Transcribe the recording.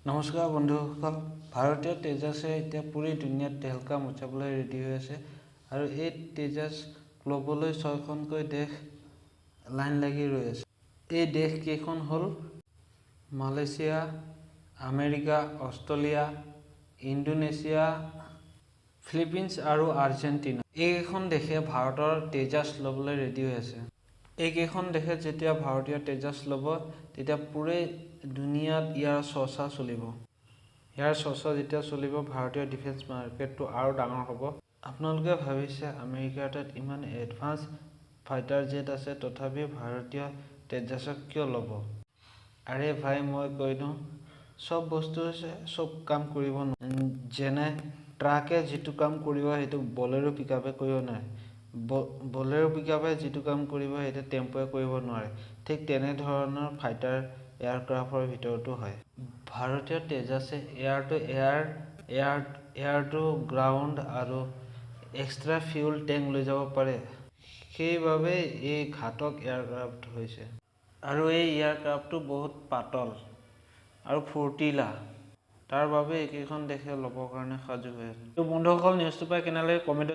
নমস্কাৰ বন্ধুসকল, ভাৰতীয় তেজাছে এতিয়া পুৰি দুনিয়াত তেহলকা মচাবলৈ ৰেডি হৈ আছে আৰু এই তেজাছ ল'বলৈ 6খনকৈ দেশ লাইন লাগি ৰৈ আছে। এই দেশ কেইখন হ'ল Malaysia, America, Australia, Indonesia, Philippines আৰু আৰ্জেণ্টিনা। এইকেইখন দেশে ভাৰতৰ তেজাছ ল'বলৈ ৰেডি হৈ আছে। এইকেইখন দেশে যেতিয়া ভাৰতীয় তেজাছ ল'ব তেতিয়া পুৰে দুনিয়াত ইয়াৰ চৰ্চা চলিব। ইয়াৰ চৰ্চা যেতিয়া চলিব ভাৰতীয় ডিফেন্স মাৰ্কেটটো আৰু ডাঙৰ হ'ব। আপোনালোকে ভাবিছে আমেৰিকাৰ তাত ইমান এডভান্স ফাইটাৰ জেট আছে তথাপিও ভাৰতীয় তেজাছক কিয় ল'ব? আৰে ভাই, মই কৈ দিওঁ, চব বস্তু হৈছে চব কাম কৰিব নোৱাৰে। যেনে ট্ৰাকে যিটো কাম কৰিব সেইটো বলেৰো পিকআপে কৰিব নোৱাৰে। বলেৰো পিকআপে যিটো কাম কৰিব সেইটো টেম্পোৱে কৰিব নোৱাৰে। ঠিক তেনেধৰণৰ ফাইটাৰ এয়াৰক্ৰাফ্টৰ ভিতৰতো হয়। ভাৰতীয় তেজাছে air to air to ground আৰু এক্সট্ৰা ফিউল টেংক লৈ যাব পাৰে। সেইবাবেই এই ঘাতক এয়াৰক্ৰাফ্ট হৈছে। আৰু এই এয়াৰক্ৰাফ্টটো বহুত পাতল আৰু ফুৰ্তিলা। তাৰ বাবে এইকেইখন দেশে ল'বৰ কাৰণে সাজু হৈ আছে। বন্ধুসকল, নিউজটো পাই কেনে লাগে কমেণ্টত